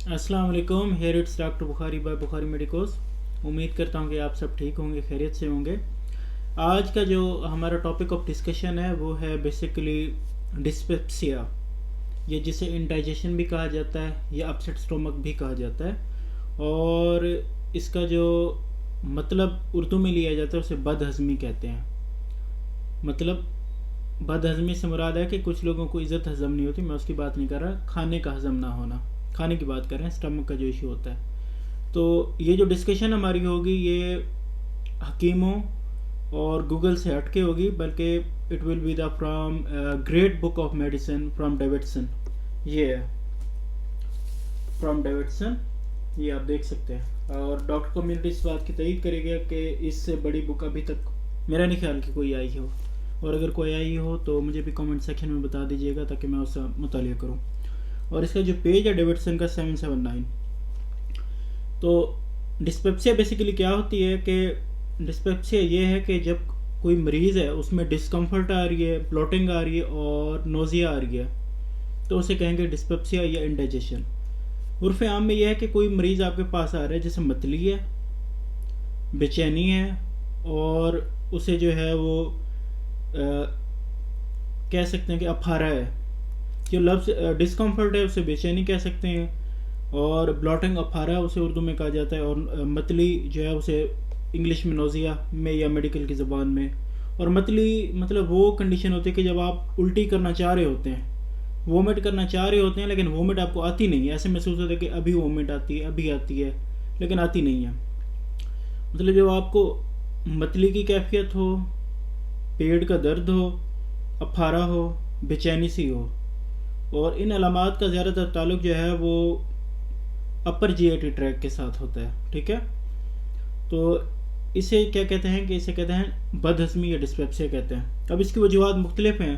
अस्सलाम वालेकुम। Here it's doctor Bukhari by Bukhari medicos. उम्मीद करता हूँ कि आप सब ठीक होंगे, खैरियत से होंगे। आज का जो हमारा टॉपिक ऑफ डिस्कशन है वो है बेसिकली डिस्पेप्सिया। ये जिसे इंडाइजेशन भी कहा जाता है या अपसेट स्टोमक भी कहा जाता है। और इसका जो मतलब उर्दू में लिया जाता है उसे बदहज़मी कहते हैं। मतलब बदहज़मी से मुराद है कि कुछ लोगों को इज़्ज़त हज़म नहीं होती, मैं उसकी बात नहीं कर रहा, खाने का हज़म ना होना, खाने की बात कर रहे हैं, स्टमक का जो इशू होता है। तो ये जो डिस्कशन हमारी होगी ये हकीमों और गूगल से हट के होगी, बल्कि it will be the from great book of medicine from Davidson. ये है फ्रॉम डेविडसन, ये आप देख सकते हैं। और डॉक्टर कम्युनिटी इस बात की तईद करेगा कि इससे बड़ी बुक अभी तक मेरा नहीं ख्याल कि कोई आई हो, और अगर कोई आई हो तो मुझे भी कमेंट सेक्शन में बता दीजिएगा ताकि मैं उसका मुतालिया करूँ। और इसका जो पेज है डेविडसन का 779। तो डिस्पेप्सिया बेसिकली क्या होती है कि डिस्पेप्सिया ये है कि जब कोई मरीज़ है उसमें डिस्कम्फर्ट आ रही है, ब्लोटिंग आ रही है और नोज़िया आ रही है, तो उसे कहेंगे डिस्पेप्सिया या इंडाइजेशन। उर्फ आम में यह है कि कोई मरीज़ आपके पास आ रहा है जैसे मतली है, बेचैनी है, और उसे जो है वो कह सकते हैं कि अफारा है। जो लफ्ज़ डिस्कम्फर्ट है उसे बेचैनी कह सकते हैं, और ब्लॉटिंग अफारा उसे उर्दू में कहा जाता है, और मतली जो है उसे इंग्लिश में नोज़िया में या मेडिकल की ज़बान में। और मतली मतलब वो कंडीशन होती है कि जब आप उल्टी करना चाह रहे होते हैं, वोमिट करना चाह रहे होते हैं, लेकिन वोमिट आपको आती नहीं है। ऐसे महसूस होता है कि अभी वोमिट आती है, अभी आती है, लेकिन आती नहीं है। मतलब जब आपको मतली की कैफियत हो, पेट का दर्द हो, अफारा हो, बेचैनी सी हो, और इन अलामात का ज़्यादातर ताल्लुक जो है वो अपर जीआईटी ट्रैक के साथ होता है। ठीक है, तो इसे क्या कहते हैं कि इसे कहते हैं बदहज़मी या डिस्पेप्सिया कहते हैं। अब इसकी वजूहत मुख्तलिफ हैं।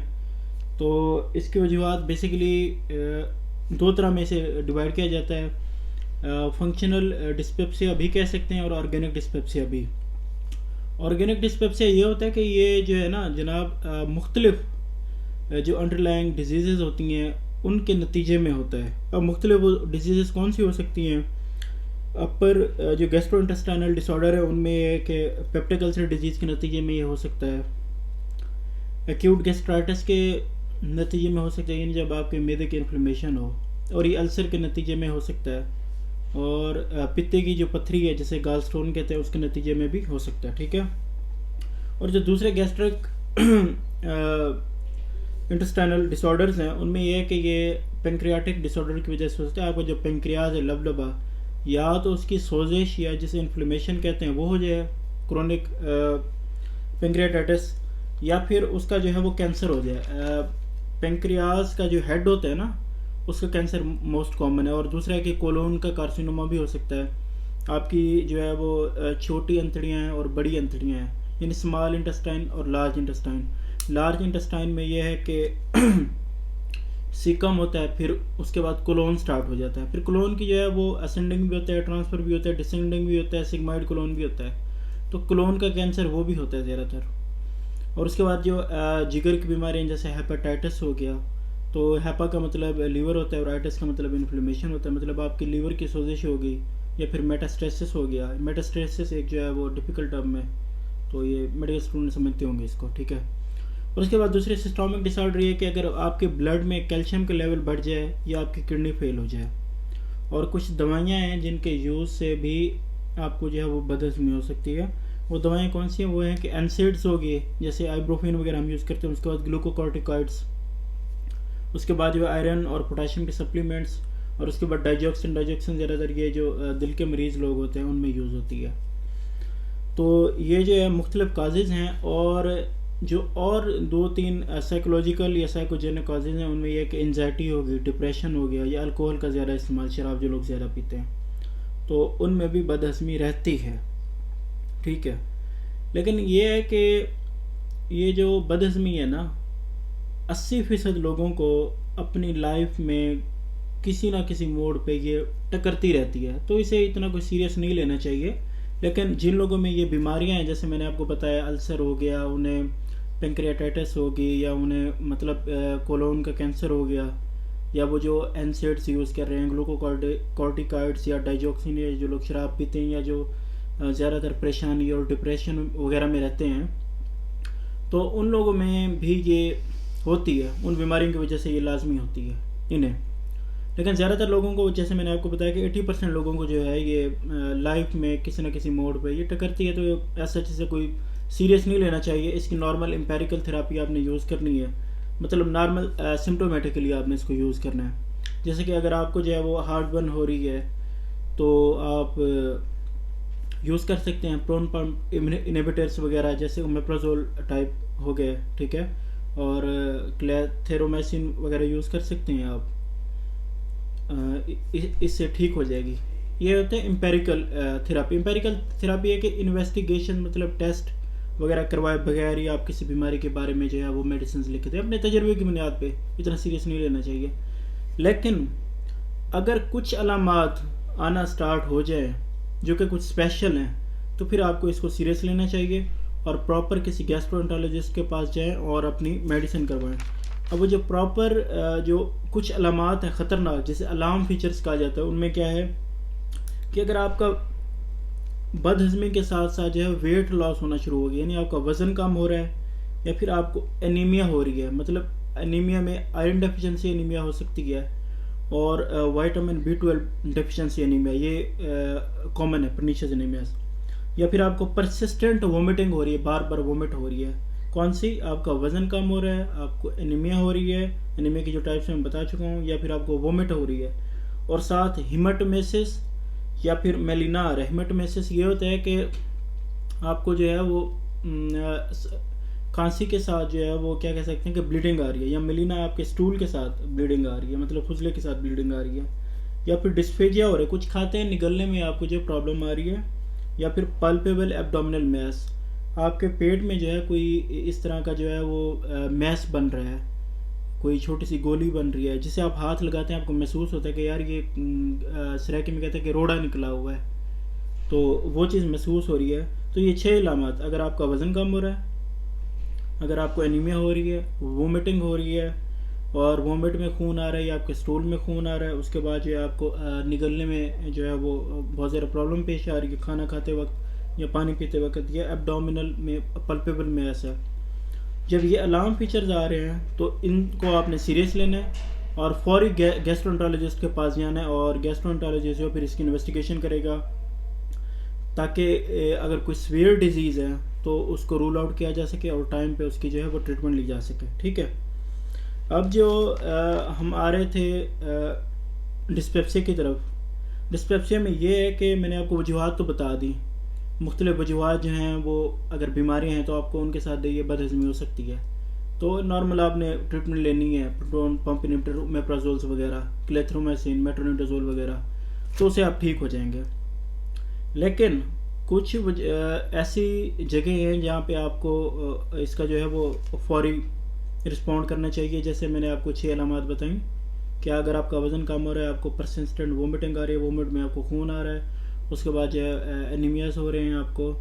तो इसकी वजूहत बेसिकली दो तरह में इसे डिवाइड किया जाता है। फंक्शनल डिस्पेप्सिया भी कह सकते हैं और ऑर्गेनिक डिस्पेप्सिया भी। ऑर्गेनिक डिस्पेप्सिया ये होता है कि ये जो है ना जनाब मुख्तलिफ जो अंडरलाइंग डिजीज़ होती हैं उनके नतीजे में होता है। अब मुख्तलिफ डिजीज़ कौन सी हो सकती हैं? अपर जो गैस्ट्रोइंटेस्टाइनल डिसऑर्डर है उनमें ये है कि पेप्टिक अल्सर डिजीज़ के नतीजे में ये हो सकता है। एक्यूट गैस्ट्राइटिस के नतीजे में हो सकता है, यानी जब आपके मैदे की इन्फ्लेमेशन हो, और ये अल्सर के नतीजे में हो सकता है। और पित्ते की जो पथरी है जिसे गाल स्टोन कहते हैं उसके नतीजे में भी हो सकता है। ठीक है, और जो दूसरे गैस्ट्रिक इंटेस्टाइनल डिसऑर्डर्स हैं उनमें यह है कि ये पेंक्रियाटिक डिसऑर्डर की वजह से होता है। आपको जो पेंक्रियाज है लबलबा, या तो उसकी सोजिश या जिसे इन्फ्लेमेशन कहते हैं वो हो जाए, क्रोनिक पेंक्रियाटाइटिस, या फिर उसका जो है वो कैंसर हो जाए। पेंक्रियाज का जो हेड होता है ना उसका कैंसर मोस्ट कॉमन है। और दूसरा है कि कोलोन का कार्सिनोमा भी हो सकता है। आपकी जो है वो छोटी अंतड़ियाँ हैं और बड़ी अंतड़ियाँ हैं, यानी स्मॉल इंटेस्टाइन और लार्ज इंटेस्टाइन। लार्ज इंटेस्टाइन में यह है कि सीकम होता है, फिर उसके बाद कोलोन स्टार्ट हो जाता है। फिर कोलोन की जो है वो असेंडिंग भी होता है, ट्रांसफ़र भी होता है, डिसेंडिंग भी होता है, सिग्माइड कोलोन भी होता है। तो कोलोन का कैंसर वो भी होता है ज़्यादातर। और उसके बाद जो जिगर की बीमारियाँ जैसे हेपेटाइटिस हो गया, तो हेपा का मतलब लीवर होता है और आइटिस का मतलब इन्फ्लेमेशन होता है, मतलब आपकी लीवर की सोजिश हो गई, या फिर मेटास्टेसिस हो गया। मेटास्टेसिस एक जो है वो डिफ़िकल्ट टर्म है, तो ये मेडिकल स्टूडेंट समझते होंगे इसको। ठीक है, और उसके बाद दूसरे सिस्टमिक डिसऑर्डर ये कि अगर आपके ब्लड में कैल्शियम का लेवल बढ़ जाए या आपकी किडनी फेल हो जाए। और कुछ दवाइयाँ हैं जिनके यूज़ से भी आपको जो है वो बदहज़मी हो सकती है। वो दवाएं कौन सी हैं? वो हैं कि एनसेड्स हो गए, जैसे आइब्रोफिन वगैरह हम यूज़ करते हैं। उसके बाद ग्लूकोकॉर्टिकॉइड्स, उसके बाद जो आयरन और पोटाशियम के सप्लीमेंट्स, और उसके बाद डाइजॉक्सिन। डाइजॉक्सिन ज़्यादातर ये जो दिल के मरीज़ लोग होते हैं उनमें यूज़ होती है। तो ये जो है मुख्तलिफ काजेज़ हैं। और जो और दो तीन साइकोलॉजिकल या साइकोजेनिक काजेज़ हैं उनमें यह है कि एंजाइटी हो गई, डिप्रेशन हो गया, या अल्कोहल का ज़्यादा इस्तेमाल, शराब जो लोग ज़्यादा पीते हैं, तो उनमें भी बदहज़मी रहती है। ठीक है, लेकिन ये है कि ये जो बदहज़मी है ना 80% लोगों को अपनी लाइफ में किसी ना किसी मोड़ पे ये टकरती रहती है, तो इसे इतना कोई सीरियस नहीं लेना चाहिए। लेकिन जिन लोगों में ये बीमारियां हैं, जैसे मैंने आपको बताया अल्सर हो गया, उन्हें पेंक्रियाटाइटिस हो गई, या उन्हें मतलब कोलोन का कैंसर हो गया, या वो जो एनसेड्स यूज़ कर रहे हैं, ग्लूकोकॉर्टिकॉइड्स या डाइजॉक्सिन, या जो लोग शराब पीते हैं या जो ज़्यादातर परेशानी और डिप्रेशन वगैरह में रहते हैं, तो उन लोगों में भी ये होती है, उन बीमारियों की वजह से ये लाजमी होती है इन्हें। लेकिन ज़्यादातर लोगों को, जैसे मैंने आपको बताया कि 80% लोगों को जो है ये लाइफ में किसी न किसी मोड पे ये टकरती है, तो ऐसा चीज़ से कोई सीरियस नहीं लेना चाहिए। इसकी नॉर्मल एम्पेरिकल थेरापी आपने यूज़ करनी है, मतलब नॉर्मल सिम्टोमेटिकली आपने इसको यूज़ करना है। जैसे कि अगर आपको जो है वो हार्ट बर्न हो रही है तो आप यूज़ कर सकते हैं प्रोन पंप इनहिबिटर्स वगैरह, जैसे ओमेप्राजोल टाइप हो गए, ठीक है, और क्लेथेरोमाइसिन वगैरह यूज़ कर सकते हैं आप, इससे ठीक हो जाएगी। ये होता है एम्पेरिकल थेरापी। एम्पेरिकल थेरापी है कि इन्वेस्टिगेशन, मतलब टेस्ट वगैरह करवाए बगैर ही आप किसी बीमारी के बारे में जो है वो मेडिसिन लिखते हैं अपने तजर्बे की बुनियाद पे, इतना सीरियस नहीं लेना चाहिए। लेकिन अगर कुछ अलामात आना स्टार्ट हो जाए जो कि कुछ स्पेशल हैं, तो फिर आपको इसको सीरियस लेना चाहिए और प्रॉपर किसी गैस्ट्रोएंटरोलॉजिस्ट के पास जाएं और अपनी मेडिसिन करवाएं। अब वो जो प्रॉपर जो कुछ अलामात हैं ख़तरनाक, जैसे अलार्म फीचर्स कहा जाता है, उनमें क्या है कि अगर आपका बदहज़मी के साथ साथ जो है वेट लॉस होना शुरू हो गया, यानी आपका वज़न कम हो रहा है, या फिर आपको एनीमिया हो रही है, मतलब एनीमिया में आयरन डेफिशिएंसी एनीमिया हो सकती है, और विटामिन B12 डेफिशिएंसी एनीमिया, ये कॉमन है पर्नीशियस एनीमिया। या फिर आपको परसिस्टेंट वोमिटिंग हो रही है, बार बार वोमिट हो रही है, कौन सी, आपका वज़न कम हो रहा है, आपको एनीमिया हो रही है, एनीमिया की जो टाइप्स मैं बता चुका हूँ, या फिर आपको वोमिट हो रही है, और साथ हिमेटोमेसिस या फिर मेलिनार। हिमेटोमेसिस ये होता है कि आपको जो है वो खांसी के साथ जो है वो क्या कह सकते हैं कि ब्लीडिंग आ रही है, या मेलिना आपके स्टूल के साथ ब्लीडिंग आ रही है, मतलब फुजले के साथ ब्लीडिंग आ रही है, या फिर डिस्फेजिया हो रहा है, कुछ खाते हैं निगलने में आपको जो प्रॉब्लम आ रही है, या फिर पल्पेबल एब्डोमिनल मैस, आपके पेट में जो है कोई इस तरह का जो है वो मैस बन रहा है, कोई छोटी सी गोली बन रही है, जिसे आप हाथ लगाते हैं आपको महसूस होता है कि यार ये सराइकी में कहते हैं कि रोड़ा निकला हुआ है, तो वो चीज़ महसूस हो रही है। तो ये 6 इलामात, अगर आपका वज़न कम हो रहा है, अगर आपको एनीमिया हो रही है, वोमिटिंग हो रही है और वोमिट में खून आ रहा है या आपके स्टूल में खून आ रहा है, उसके बाद जो है आपको निगलने में जो है वो बहुत ज़्यादा प्रॉब्लम पेश आ रही है खाना खाते वक्त या पानी पीते वक्त, या एब्डोमिनल में पल्पेबल में ऐसा, जब ये अलार्म फीचर्स आ रहे हैं तो इनको आपने सीरियस लेना है और फौरी गैस्ट्रोएंटरोलॉजिस्ट के पास जाना है, और गैस्ट्रोएंटरोलॉजिस्ट जो फिर इसकी इन्वेस्टिगेशन करेगा, ताकि अगर कोई सीवियर डिजीज़ है तो उसको रूल आउट किया जा सके और टाइम पे उसकी जो है वो ट्रीटमेंट ली जा सके, ठीक है। अब जो हम आ रहे थे डिस्पेप्सिया की तरफ, डिस्पेप्सिया में ये है कि मैंने आपको वजूहात तो बता दी, मुख्तलिफ वजूहात जो हैं वो, अगर बीमारियाँ हैं तो आपको उनके साथ ये बदहज़मी हो सकती है, तो नॉर्मल आपने ट्रीटमेंट लेनी है, प्रोटोन पंप इनहिबिटर, ओमेप्राजोल्स वगैरह, क्लेथ्रोमाइसिन, मेट्रोनिडाजोल वगैरह, तो उससे आप ठीक हो जाएंगे। लेकिन कुछ ऐसी जगह हैं जहाँ पे आपको इसका जो है वो फौरी रिस्पॉन्ड करना चाहिए। जैसे मैंने आपको 6 अलामात बताई कि अगर आपका वज़न कम हो रहा है, आपको परसिस्टेंट वोमिटिंग आ रही है, वोमिट में आपको खून आ रहा है, उसके बाद जो है एनीमियास हो रहे हैं आपको,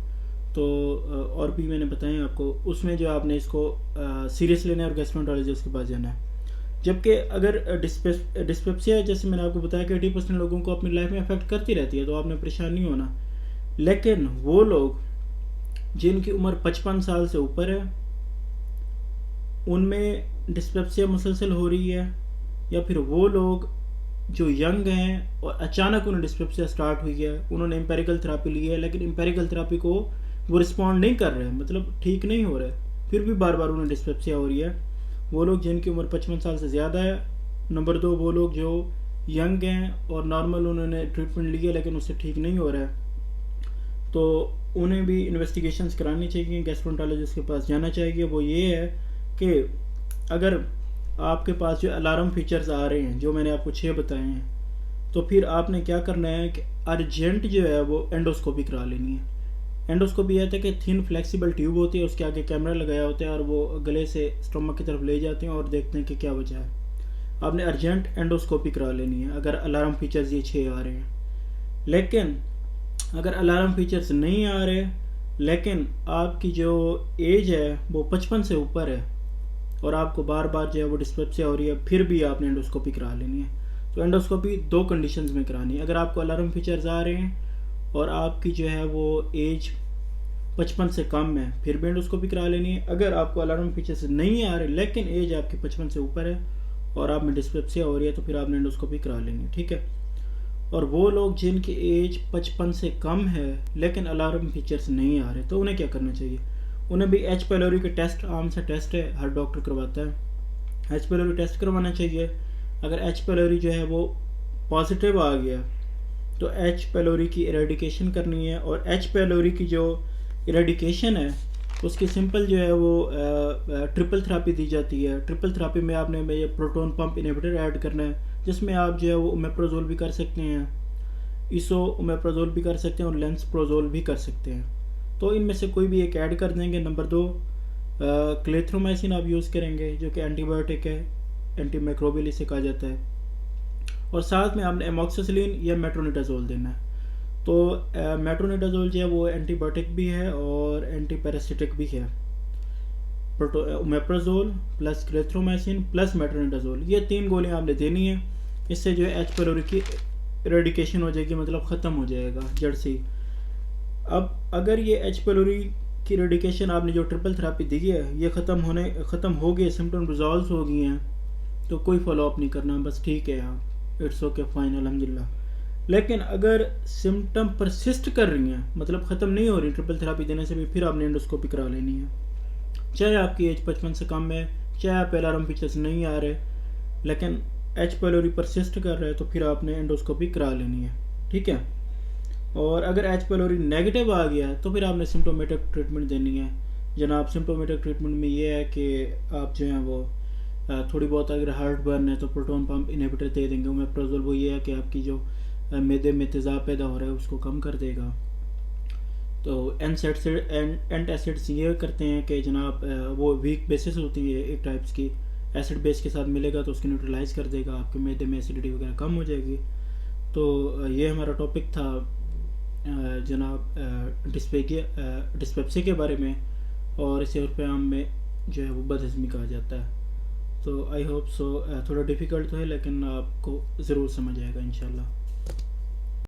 तो और भी मैंने बताए आपको, उसमें जो आपने इसको सीरियस लेना है और गैस्ट्रोएंटरोलॉजिस्ट के पास जाना है। जबकि अगर डिस्पेप्सिया, जैसे मैंने आपको बताया कि 80% लोगों को अपनी लाइफ में अफेक्ट करती रहती है, तो आपने परेशान नहीं होना। लेकिन वो लोग जिनकी उम्र 55 साल से ऊपर है, उनमें डिस्पेप्सिया मुसलसल हो रही है, या फिर वो लोग जो यंग हैं और अचानक उन्हें डिस्पेप्सिया स्टार्ट हुई है, उन्होंने एम्पेरिकल थेरापी ली है, लेकिन एम्पेरिकल थेरापी को वो रिस्पॉन्ड नहीं कर रहे हैं, मतलब ठीक नहीं हो रहा है, फिर भी बार बार उन्हें डिस्पेप्सिया हो रही है, वो लोग जिनकी उम्र 55 साल से ज़्यादा है। नंबर 2, वो लोग जो यंग हैं और नॉर्मल उन्होंने ट्रीटमेंट ली है लेकिन उससे ठीक नहीं हो रहा है, तो उन्हें भी इन्वेस्टिगेशंस करानी चाहिए, गैस्ट्रोएंटरोलॉजिस्ट के पास जाना चाहिए। वो ये है कि अगर आपके पास जो अलार्म फीचर्स आ रहे हैं, जो मैंने आपको 6 बताए हैं, तो फिर आपने क्या करना है कि अर्जेंट जो है वो एंडोस्कोपी करा लेनी है। एंडोस्कोपी यह था कि थिन फ्लेक्सिबल ट्यूब होती है, उसके आगे कैमरा लगाया होता है और वो गले से स्टमक की तरफ ले जाते हैं और देखते हैं कि क्या वजह है। आपने अर्जेंट एंडोस्कोपी करा लेनी है अगर अलार्म फीचर्स ये 6 आ रहे हैं। लेकिन अगर अलार्म फीचर्स नहीं आ रहे, लेकिन आपकी जो एज है वो 55 से ऊपर है, और आपको बार बार जो है वो डिस्पेप्सिया हो रही है, फिर भी आपने एंडोस्कोपी करा लेनी है। तो एंडोस्कोपी दो कंडीशंस में करानी है। अगर आपको अलार्म फीचर्स आ रहे हैं और आपकी जो है वो एज 55 से कम है, फिर भी एंडोस्कोपी करा लेनी है। अगर आपको अलार्म फीचर्स नहीं आ रहे लेकिन एज आपकी 55 से ऊपर है और आप में डिस्पेप्सिया हो रही है, तो फिर आपने एंडोस्कोपी करा लेनी है, ठीक है। और वो लोग जिनकी एज 55 से कम है लेकिन अलार्म फीचर्स नहीं आ रहे, तो उन्हें क्या करना चाहिए? उन्हें भी एच पेलोरी के टेस्ट, आम सा टेस्ट है, हर डॉक्टर करवाता है, एच पेलोरी टेस्ट करवाना चाहिए। अगर एच पेलोरी जो है वो पॉजिटिव आ गया तो एच पेलोरी की इरेडिकेशन करनी है। और एच पेलोरी की जो इरेडिकेशन है उसकी सिंपल जो है वो ट्रिपल थेरापी दी जाती है। ट्रिपल थेरापी में आपने ये प्रोटोन पंप इनहिबिटर ऐड करना है, जिसमें आप जो है वो ओमेप्रोजोल भी कर सकते हैं, इसो ओमेप्रोजोल भी कर सकते हैं और लेंसप्रोजोल भी कर सकते हैं। तो इनमें से कोई भी एक ऐड कर देंगे। नंबर 2, क्लेथ्रोमाइसिन आप यूज़ करेंगे जो कि एंटीबायोटिक है, एंटी माइक्रोबियल इसे कहा जाता है। और साथ में आपने एमॉक्सिसिलिन या मेट्रोनिडाजोल देना है। तो मेट्रोनिडाजोल जो है वो एंटीबायोटिक भी है और एंटी पैरासिटिक भी है। ओमेप्रोजोल प्लस क्लेथ्रोमाइसिन प्लस मेट्रोनिडाजोल, ये 3 गोलियां आपने देनी है। इससे जो है एच पेलोरी की इरेडिकेशन हो जाएगी, मतलब ख़त्म हो जाएगा जड़ से। अब अगर ये एच पेलोरी की इरेडिकेशन आपने जो ट्रिपल थेरापी दी है ये ख़त्म हो गई, सिम्टम रिजॉल्व हो गई हैं, तो कोई फॉलोअप नहीं करना, बस ठीक है यहाँ, इट्स ओके फाइन अल्हम्दुलिल्लाह। लेकिन अगर सिम्टम परसिस्ट कर रही हैं, मतलब ख़त्म नहीं हो रही ट्रिपल थेरापी देने से भी, फिर आपने एंडोस्कोपी करा लेनी है। चाहे आपकी एज 55 से कम है, चाहे आप अलार्म फीचर्स नहीं आ रहे, लेकिन एच पेलोरी परसिस्ट कर रहा है, तो फिर आपने एंडोस्कोपी करा लेनी है, ठीक है। और अगर एच पेलोरी नेगेटिव आ गया तो फिर आपने सिम्टोमेटिक ट्रीटमेंट देनी है। जनाब सिम्टोमेटिक ट्रीटमेंट में ये है कि आप जो है वो थोड़ी बहुत अगर हार्ट बर्न है तो प्रोटोन पंप इनहिबिटर दे देंगे। ओमेप्रोजोल वो ये है कि आपकी जो मैदे में तेज़ाब पैदा हो रहा है उसको कम कर देगा। तो एंटासिड्स ये करते हैं कि जनाब वो वीक बेसिस होती है एक टाइप्स की, एसिड बेस के साथ मिलेगा तो उसको न्यूट्रलाइज कर देगा, आपके मैदे में एसिडिटी वगैरह कम हो जाएगी। तो ये हमारा टॉपिक था जनाब डिस्पेप्सिया के बारे में, और इसे उर्फ आम में जो है वो बदहज़मी कहा जाता है। तो आई होप सो, थोड़ा डिफ़िकल्ट तो है लेकिन आपको ज़रूर समझ आएगा इंशाल्लाह।